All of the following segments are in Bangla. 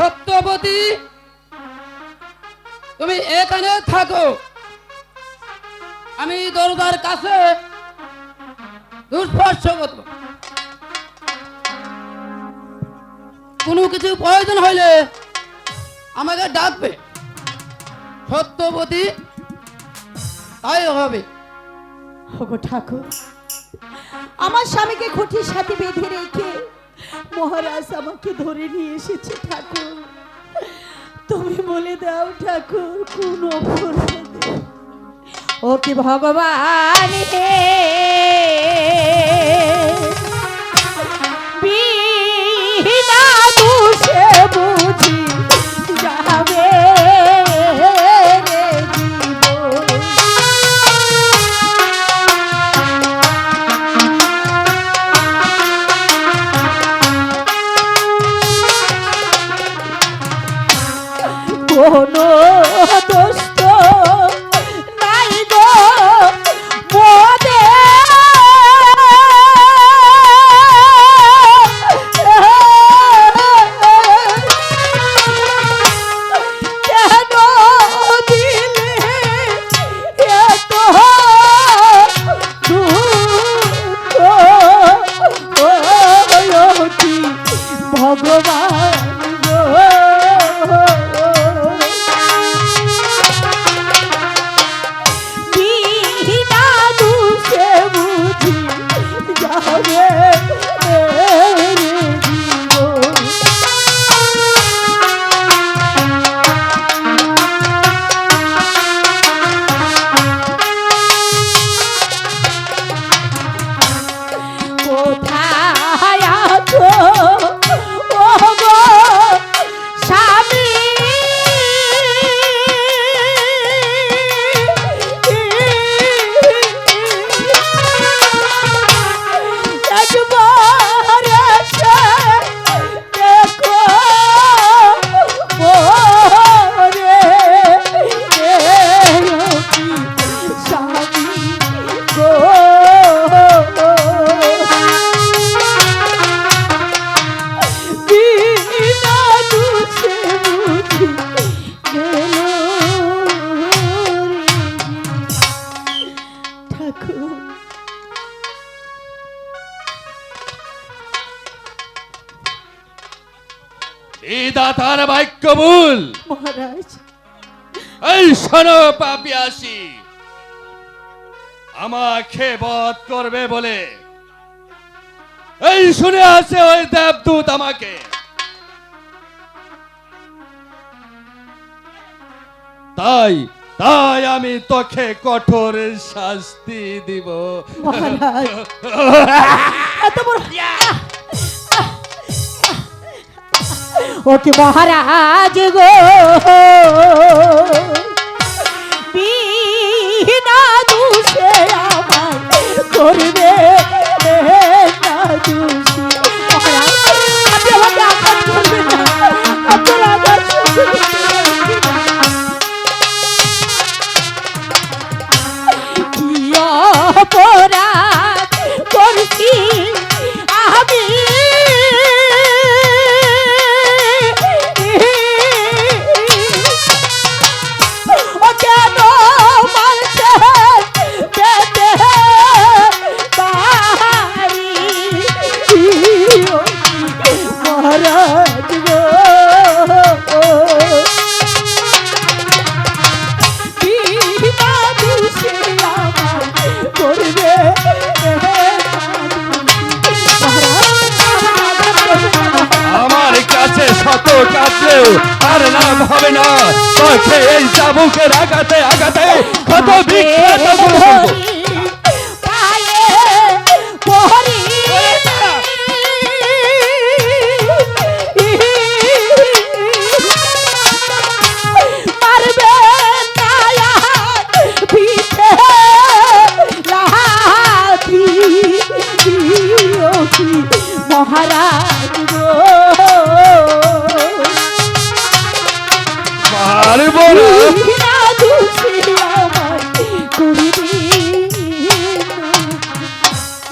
সত্যবতী, তুমি এখানে থাকো, আমি দরজার কাছে দুস্পর্শ করব। কোনো কিছু প্রয়োজন হইলে আমাকে ডাকবে। সত্যবতী, তাই হবে। ওগো ঠাকুর, আমার স্বামীকে খুঁটির সাথে বেঁধে রেখে মহারাজ আমাকে ধরে নিয়ে এসেছে। ঠাকুর, তুমি বলে দাও ঠাকুর, কোন অপরাধে? ও কি ভগবান হে, বিনা দোষে বুঝি যাবে কোনো দোষ তো নাই গো মোদের, কেন দিলে এত দুঃখ ভগবান গো। দাতার বাক্য ভুল মহারাজ। এই শোনো পাপিয়াসি, আমাকে বধ করবে বলে এই শুনে আছে ওই দেবদূত আমাকে। তাই তাই আমি তোকে কঠোর শাস্তি দিব। মহারাজ, এত বড় ও কি মহারাজ গো, বিনা দোষে আমায় করবে না দোষী। মহারাজ, আপনি আমাকে আঘাত করবেন না, আপনার আঘাত কি অপরাধ করছি আমি, শত কাঁদলেও আর নাম হবে না তোকে এই চাবুকের আঘাতে আঘাতে কত বিখ্যাত মহারাজ গো,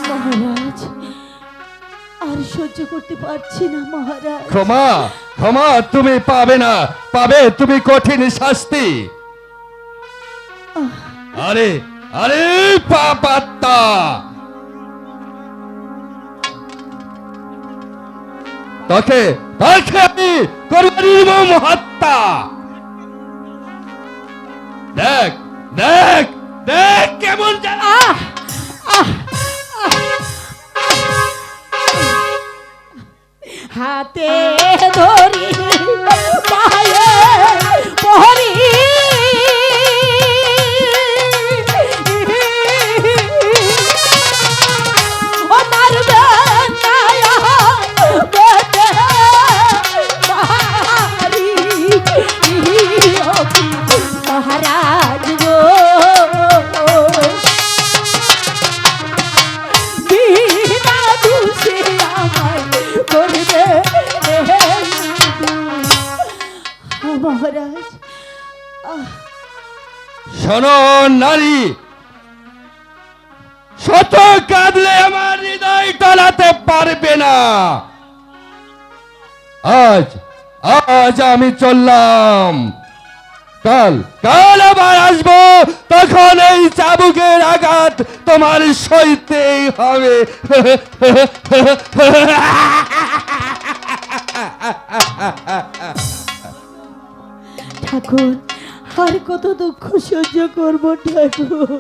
মহারাজ আর সহ্য করতে পারছি না। মহারাজ, ক্ষমা ক্ষমা তুমি পাবে না, পাবে তুমি কঠিন শাস্তি। আরে আরে পাপাত্তা, তোকে তোকে আমি করব নির্মম হত্যা। দেখ দেখ দেখ কেমন জ্বালা। হাতে ধরি পায়ে পহরি ও মারবে নায়া বেটে মারি ও মহারাজ গো বিনা দুষে আমায় করবে মহারাজ। শোনো নারী, শত কাঁদলে আমার হৃদয় টলাতে পারবে না। আজ আজ আমি চললাম, কাল কাল আবার আসবো, তখন এই চাবুকের আঘাত তোমার সইতেই হবে। ঠাকুর আর কত দুঃখ সহ্য করব ঠাকুর,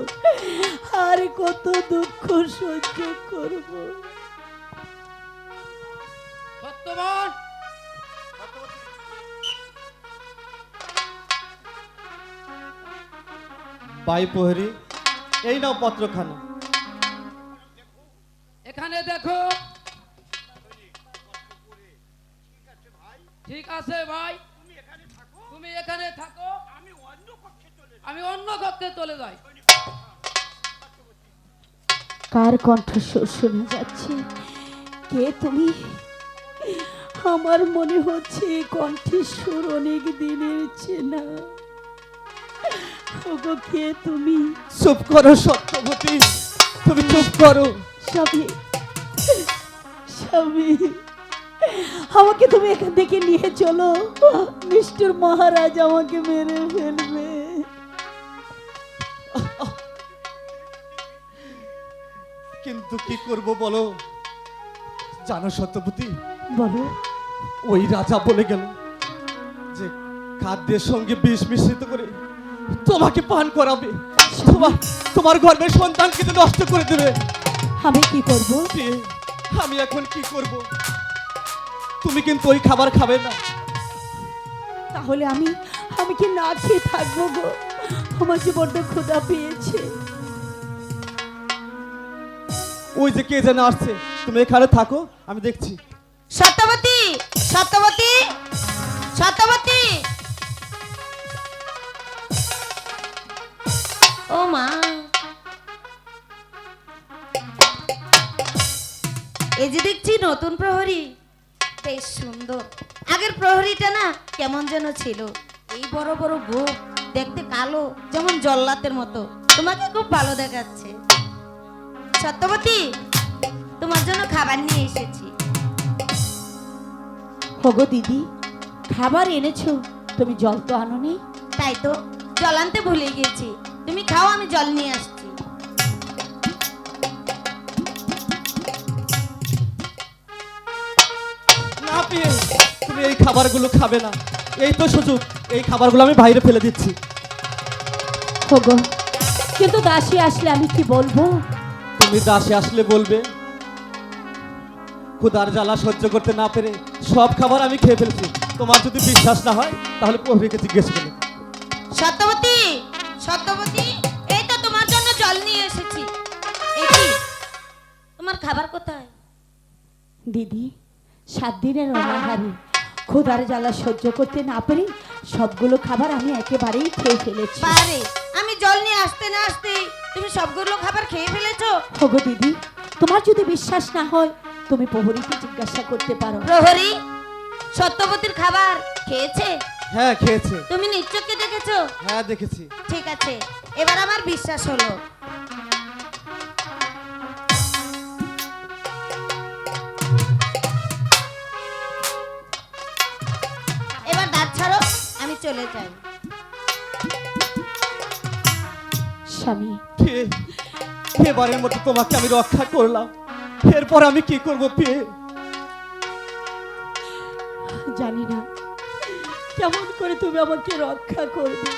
আর কত দুঃখ সহ্য করব। সত্যবান, বাই প্রহরী, এই নাও পত্রখানা। এখানে দেখো। ঠিক আছে ভাই, তুমি এখানে থাকো, আমি অন্য কক্ষে চলে যাই। কার কণ্ঠস্বর শোনা যাচ্ছে? কে তুমি? আমার মনে হচ্ছে এই কণ্ঠস্বর অনেক দিনের চেনা। ওগো কে তুমি? চুপ করো সত্যবতী, তুমি চুপ করো। স্বামী, স্বামী, আমাকে তুমি এখান থেকে নিয়ে চলো, মিস্টার মহারাজ আমাকে মেরে ফেলবে। কিন্তু কি করব বলো? জানো সত্যবতী, বলো। ওই রাজা বলে গেল যে খাদ্যের সঙ্গে বিষ মিশ্রিত করে তোমাকে পান করাবে, তোমার গর্ভের সন্তানকে তো নষ্ট করে দেবে। আমি কি করব? প্রিয়ে, আমি এখন কি করব? তুমি কিন্তু ওই খাবার খাবে না। তাহলে আমি আমি কি না খেয়ে থাকবো গো? আমার যে বড্ড ক্ষুধা পেয়েছে। ওই যে কে যেন আসছে, তুমি এখানে থাকো, আমি দেখছি। সত্যবতী, সত্যবতী, সত্যবতী। ও মা, এই যে দেখছি নতুন প্রহরী, বেশ সুন্দর। আগের প্রহরীটা না কেমন যেন ছিল, এই বড় বড় গোপ, দেখতে কালো, যেমন জল্লাতের মতো। তোমাকে খুব ভালো দেখাচ্ছে। সত্যবতী, তোমার জন্য খাবার নিয়ে এসেছি। হগো দিদি, খাবার এনেছো, তুমি জল তো আনোনি। তাই তো, জল আনতে ভুলে গেছি। তুমি খাও, আমি জল নিয়ে আসছি। না প্রিয়ে, তুমি এই খাবারগুলো খাবে না। এই তো সুযোগ, এই খাবারগুলো আমি বাইরে ফেলে দিচ্ছি। হগো, কিন্তু দাসী আসলে আমি কি বলবো? তুমি দাসে আসলে বলবে ক্ষুধার জ্বালা সহ্য করতে না পেরে সব খাবার আমি খেয়ে ফেলছি। তোমার যদি বিশ্বাস না হয় তাহলে প্রহরীকে জিজ্ঞেস করো। সত্যবতী, সত্যবতী, এই তো তোমার জন্য জল নিয়ে এসেছি। এই কি, তোমার খাবার কোথায়? দিদি, 7 দিনের অনাহারি, ক্ষুধার জ্বালা সহ্য করতে না পেরে সবগুলো খাবার আমি একেবারেই খেয়ে ফেলেছি। বারে, আমি জল নিয়ে আসতে না আসতে তুমি সবগুলো খাবার খেয়ে ফেলেছো। হগো দিদি, তোমার যদি বিশ্বাস না হয় তুমি প্রহরীকে জিজ্ঞাসা করতে পারো। প্রহরী, সত্যবতীর খাবার খেয়েছে? হ্যাঁ খেয়েছে। তুমি নিশ্চয়ই দেখেছো? হ্যাঁ দেখেছি। ঠিক আছে, এবার আমার বিশ্বাস হলো। চলে যাই। স্বামী, পিয়ে এবারের মতো তোমাকে আমি রক্ষা করলাম, এরপর আমি কি করব পিয়ে? জানি না কেমন করে তুমি আমাকে রক্ষা করবে।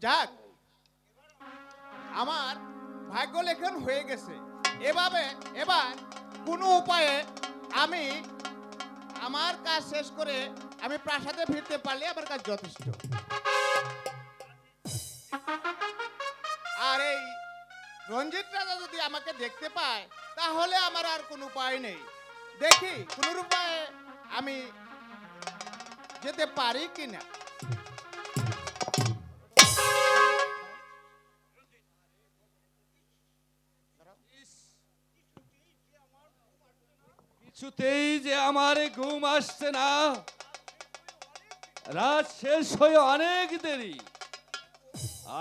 যাক, আমার ভাগ্য লেখন হয়ে গেছে। এবার কোনো উপায়ে আমি আমার কাজ শেষ করে আমি প্রাসাদে ফিরতে পারলে আমার কাজ যথেষ্ট। রঞ্জিত রাজা যদি আমাকে দেখতে পায় তাহলে আমার আর কোনো উপায় নেই। দেখি কোনো উপায়ে আমি যেতে পারি কিনা। কিছুতেই যে আমার ঘুম আসছে না, রাত শেষ হয়ে অনেক দেরি।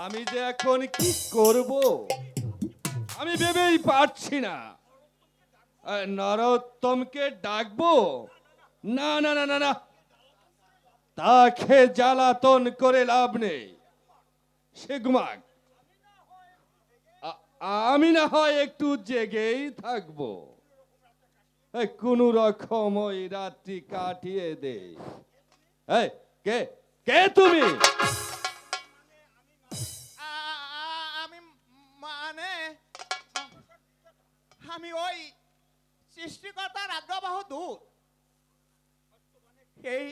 আমি যে এখন কি করব আমি ভেবেই পারছি না। নরোত্তমকে ডাকবো? না না না না না, তাকে জ্বালাতন করে লাভ নেই, সে ঘুমাক। আমি না হয় একটু জেগেই থাকবো, কোন রকম ওই রাত্রি কাটিয়ে দে। এই, কে কে তুমি? আমি মানে আমি ওই সৃষ্টিকর্তার আজ্ঞাবহ দূত। এই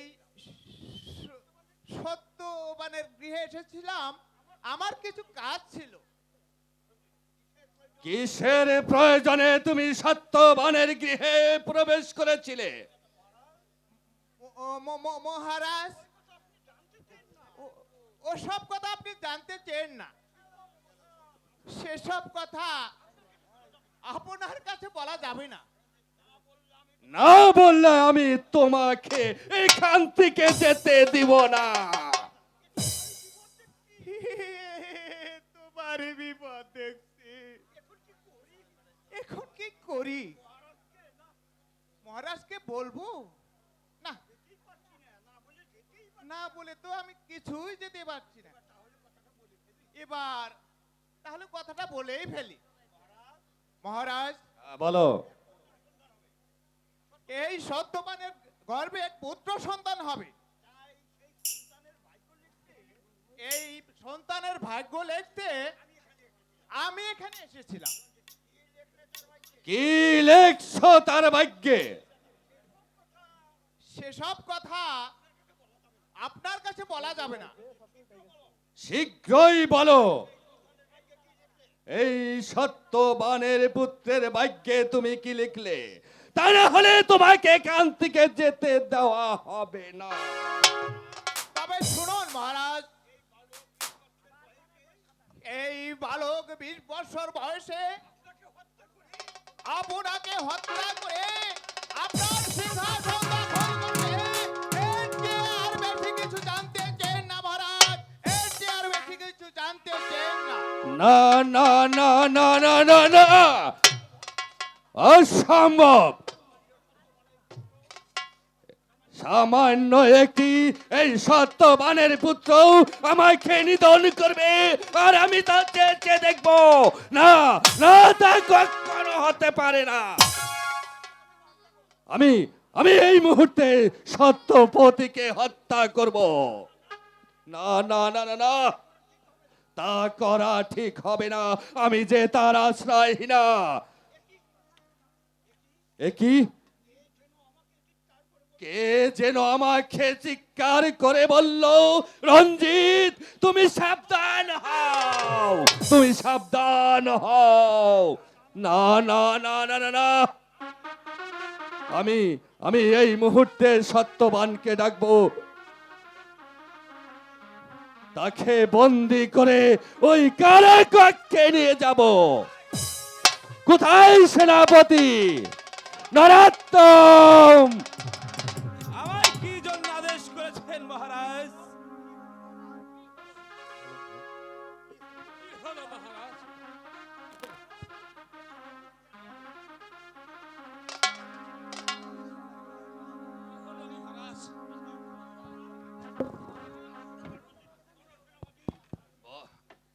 সত্যবানের গৃহে এসেছিলাম, আমার কিছু কাজ ছিল। কিসের প্রয়োজনে তুমি সত্যবানের গৃহে প্রবেশ করেছিলে? মহারাজ, ওসব কথা আপনি জানতে চেন না। সেসব কথা আপনার কাছে বলা যাবে না। না বললে আমি তোমাকে এখান থেকে যেতে দিব না। তোমার বিপদ দেখছি, এখন কি করি? মহারাজকে বলবো না? না বলে তো আমি কিছুই যেতে পারছি না। এবার তাহলে কথাটা বলেই ফেলি। মহারাজ, বলো। এই সত্যবানের গর্ভে এক পুত্র সন্তান হবে। এই সন্তানের ভাগ্য লিখতে আমি এখানে এসেছিলাম। কি লেখছো তার ভাগ্যে? সেসব কথা আপনার কাছে বলা যাবে না। শীঘ্রই বলো। এই সত্যবানের পুত্রের ভাগ্যে তুমি কি লিখলে? তা না হলে তোমাকে এখান থেকে যেতে দেওয়া হবে না। তবে শুনুন মহারাজ, এই বালক 20 বছর বয়সে আপনাকে হত্যা করে আপনার সিংহাসন দখল করবে। এর চেয়ে আর বেশি কিছু জানতে চেন না মহারাজ, এর চেয়ে আর বেশি কিছু জানতে চেন না। না না না না না না না, অসম্ভব। সামান্য একটি এই সত্যবানের পুত্র আমাকে নিধন করবে আর আমি তা চেয়ে দেখবো? না না, তা কখনো হতে পারে না। আমি এই মুহূর্তে সত্যপতিকে হত্যা করব। না না না না না, তা করা ঠিক হবে না। আমি যে তার আশ্রয়হীনা। কি কে যেন আমাকে চিৎকার করে বলল, রঞ্জিত তুমি সাবধান হও, তুমি সাবধান হও। না না না না না না, আমি এই মুহূর্তে সত্যবানকে ডাকবো, তাকে বন্দি করে ওই কারাকক্ষে নিয়ে যাব। কোথায় সেনাপতি? নরোত্তম! আমায় কি জন্য আদেশ করেছেন মহারাজ? কি হলো মহারাজ?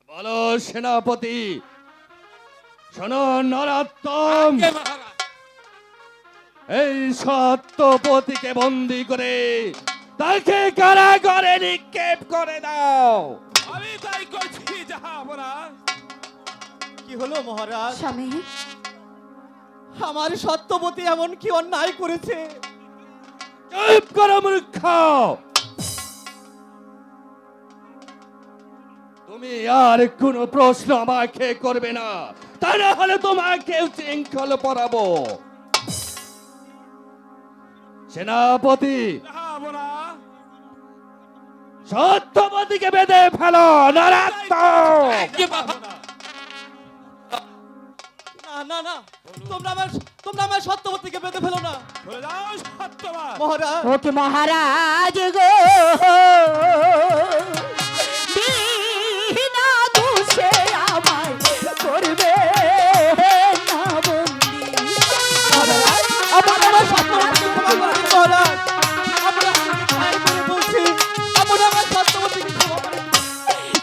বলো সেনাপতি। শোনো নরোত্তম, কে মহারাজ? এই সত্যপতিকে বন্দি করে তাকে কারাগারে নিক্ষেপ করে দাও। আমি তাই করছি জাহাপনা। কি হলো মহারাজ? স্বামী, আমার সত্যবতী এমন কি অন্যায় করেছে? চুপ করো মূর্খ। তুমি আর কোনো প্রশ্ন আমাকে করবে না, তা না হলে তোমাকে শৃঙ্খল পরাবো। সেনাপতি, যাবো না। সত্যবতীকে বেঁধে ফেলো, নরাত্মক। না না না, তোমরা আমার সত্যবতীকে বেঁধে ফেলো না চলে যাও সত্যবান। মহারাজ। ওকে মহারাজ গো, বিনা দোষে আমায় করবে না বন্দি। মহারাজ, আমার সত্যবতীকে ক্ষমা করে দিন মহারাজ। আমরা পায়ে পড়ে বলছি, আমরা আমার সত্যবতীকে ক্ষমা করে দিন।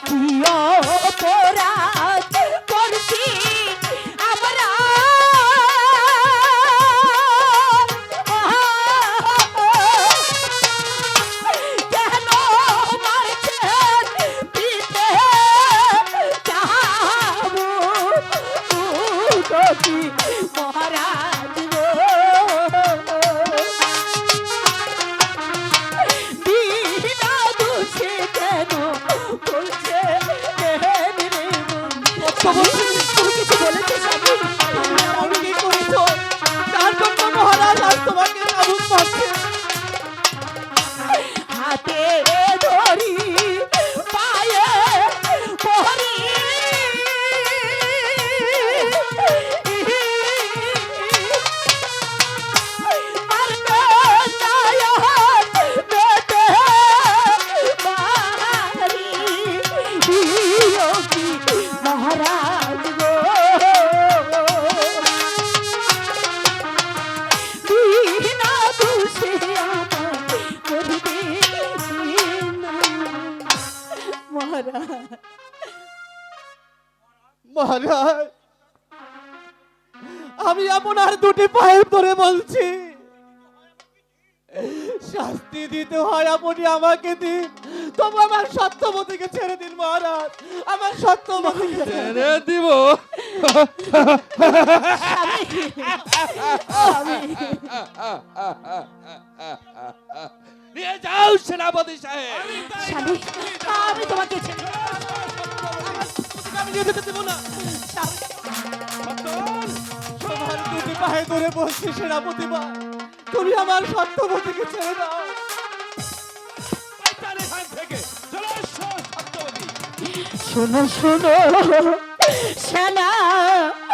কি অপরাধ করছি আমরা, কেন মারছেন পিঠে যাবো কি মহারাজ গো, বিনা দোষে কেন বলছে তুমি কিছু বলেছো স্বামী? আমি কি করেছো? তার জন্য মহারাজ আজ তোমাকে আবুদ পাচ্ছে। হাতে ধরি পায়ে পরি, মারবে নায়ক বেটে মারি দিও কি মহারাজ গো, বিনা দোষে আমায় করবে না। মহারাজ, মহারাজ, আমি আপনার দুটি পায়ে ধরে বলছি, শাস্তি দিতে হয় আপনি আমাকে দিন, তবু আমার সত্যবতীকে ছেড়ে দিন মহারাজ, আমার সত্যবতীকে ছেড়ে দিন। ছেড়ে দিব? নিয়ে যাও সেনাপতি সাহেব। স্বামী, আমি তোমাকে ছেড়ে আমি যেতে দেবো না। তোমার দুটি পায়ে ধরে বলছি সেনাপতি মা, তুমি আমার সত্যবতীকে ছেড়ে দাও। শয়তান এখান থেকে চলে এসো সত্যবতী। শোনো শোনো সেনাপতি,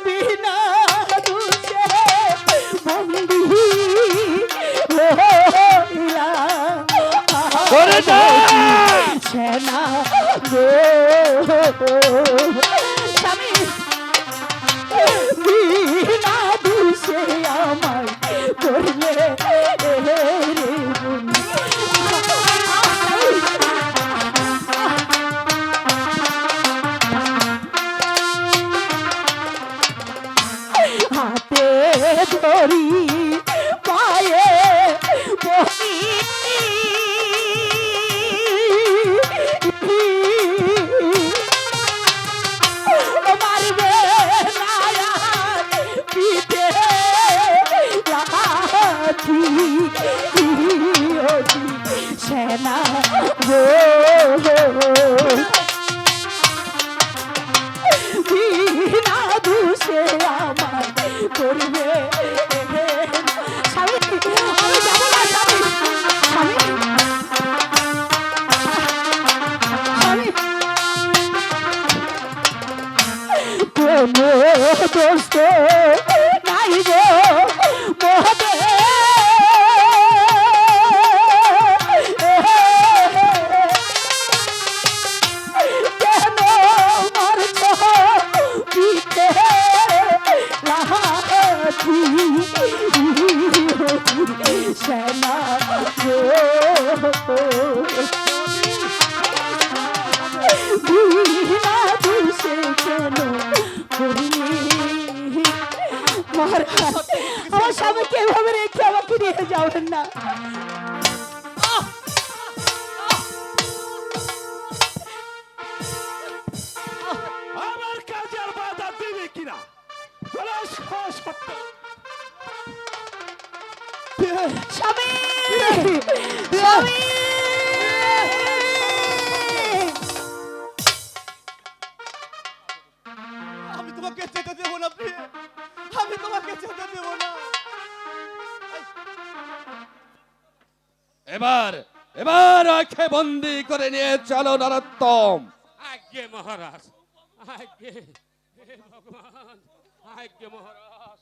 বিনা দোষে বন্দী হইলাম করে দাও। সেনা গো, স্বামী, বিনা দোষে আমায় করলে রে বন্ধু। হাতে ধরি পায়ে বসি, মারবে নায়ার পিঠে লাঠি, সেনা গো, বিনা দোষে আমায় করবে স্বামী, আমি যাবো না স্বামী, স্বামী, স্বামী, কোনো দোষ তো নাই গো মহাদেব, কেন মারছ পিঠে লাঠি, সেনা গো, বিনা দোষে কেন করিনি মহারাজ, আমার স্বামীকে এভাবে রেখে আমাকে নিয়ে যাবেন না। আমার কাজে আর বাধা দিবি কিনা? চলে এসো সত্য। স্বামী স্বামী আমি তোমাকে যেতে দেবো না প্রিয়, আমি তোমাকে যেতে দেবো না। এবার এবার ওকে বন্দি করে নিয়ে চলো নরোত্তম। আজ্ঞে মহারাজ, আজ্ঞে, হে ভগবান, আজ্ঞে মহারাজ।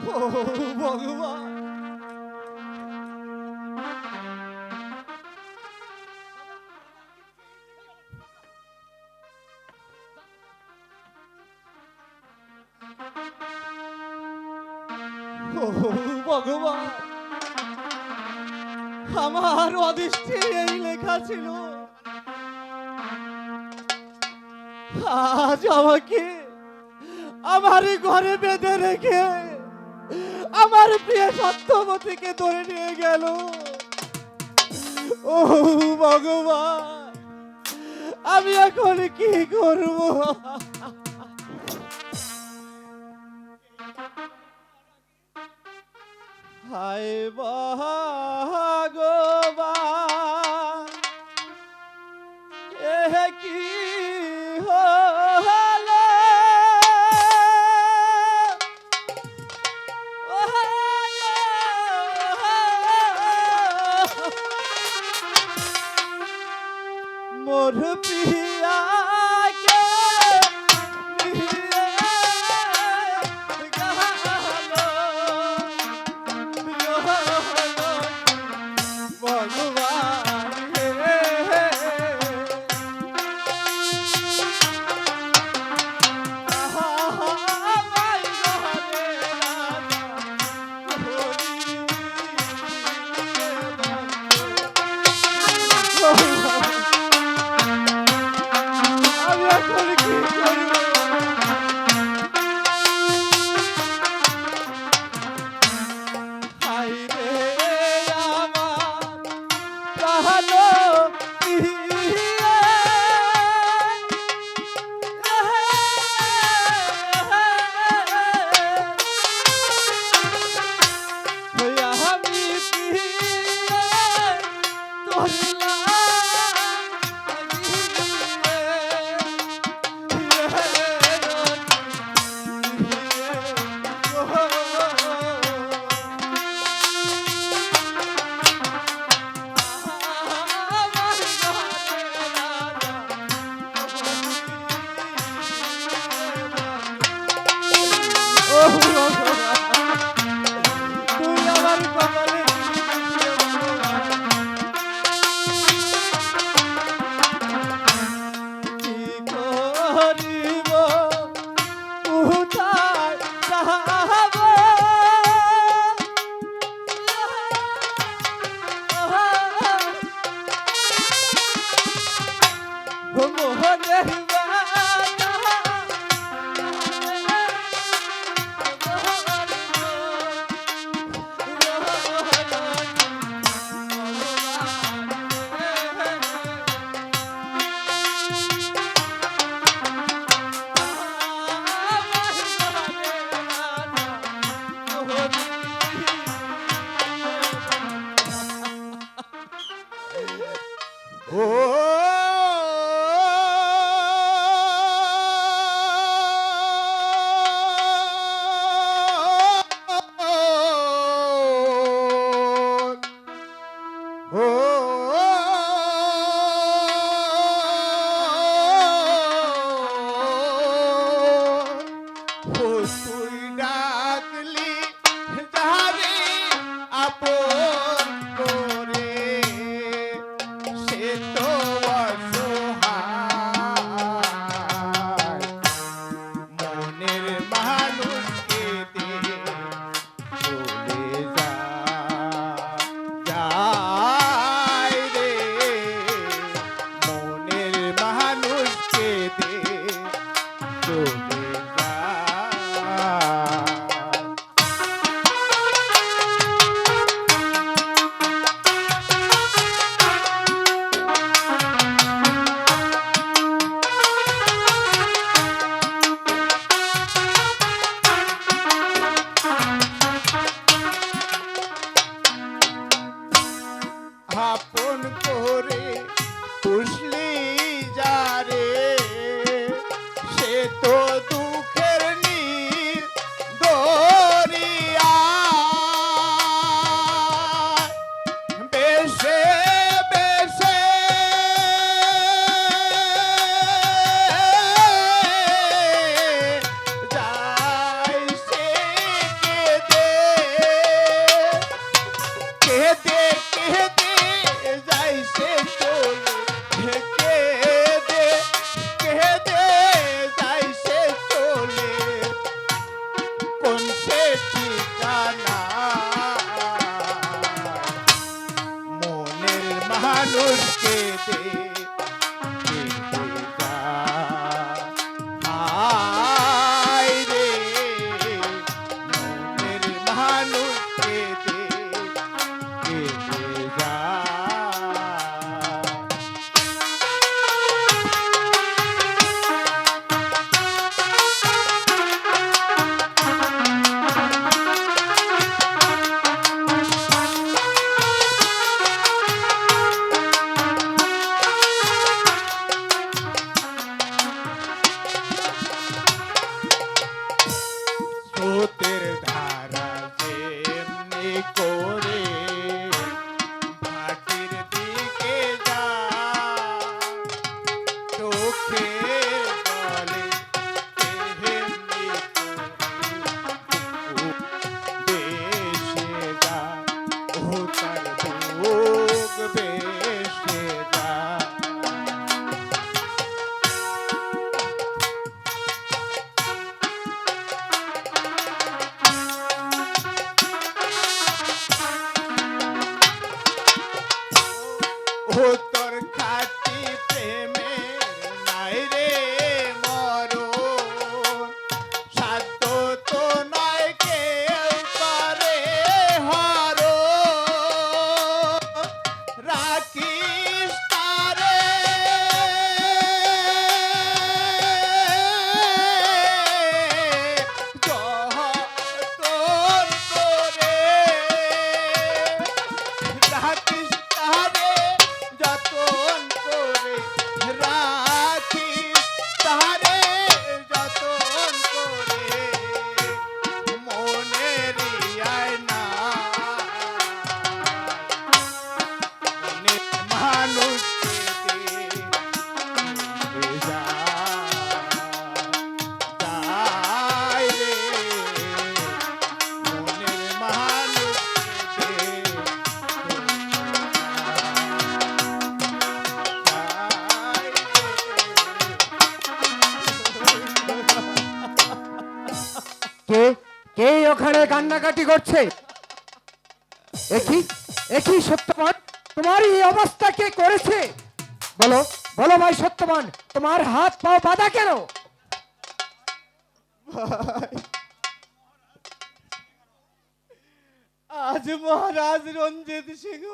ও ভগবান, ও ভগবান, আমার অদৃষ্টে এই লেখা ছিল, আজ আমাকে আমার ঘরে বেঁধে রেখে আমার প্রিয় সত্যবতীকে ধরে নিয়ে গেল। ও ভগবান, আমি এখন কি করব? হায় ভগবান, এ কি হলো? মোর প্রিয়াকে নিয়ে গেল ভগবান হে। আমার ঘরে আমি এখন কি করব? হায় রে আমার প্রাণ প্রিয়া, আমি প্রিয়া তোর তুই আমার কপালে কি করিব, কোথায় যাব? মোহনের বাধা তুই ডাকলি যাবি আপন করে, সে তো খাটি প্রেমের নাই রে মরণ সাধ্য তো নয় কেউ করে হর রাখিস তারে যতন করে রাখিস তারে যতন করে রাখিস তারে যতন করে মনের আয়না মনের মানুষকে দিয়ে যাই রে মনের মানুষকে কে কে ওখানে কান্নাকাটি করছে? একই একই সত্যবান, তোমার এই অবস্থা কে করেছে? বলো বলো ভাই সত্যবান, তোমার হাত পাও বাঁধা কেন? আজ মহারাজ রঞ্জিত সিংহ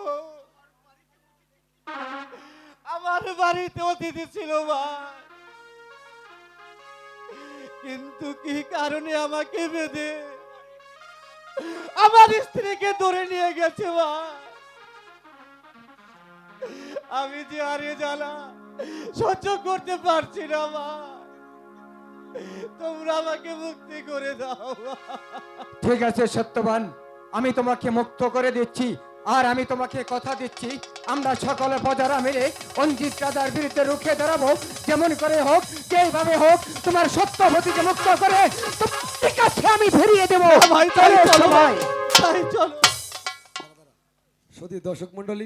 আমার বাড়িতে অতিথি ছিল ভাই, কিন্তু কি কারণে আমাকে বেঁধে আমার স্ত্রীকে ধরে নিয়ে গেছে ভাই। আমি যে আরে জ্বালা সহ্য করতে পারছি না ভাই, তোমরা আমাকে মুক্তি করে দাও ভাই। ঠিক আছে সত্যবান, আমি তোমাকে মুক্ত করে দিচ্ছি। আর আমি তোমাকে কথা দিচ্ছি, আমরা সকলে প্রজারা মিলে অঞ্জিত রাজার বিরুদ্ধে রুখে দাঁড়াবো। যেমন করে হোক, যেভাবে হোক, তোমার সত্যবতীকে মুক্ত করে তোমার কাছে আমি ফিরিয়ে দেবো। ভাই তাই চলো চলো সবাই। তাই চলো। সতী দর্শক মন্ডলী,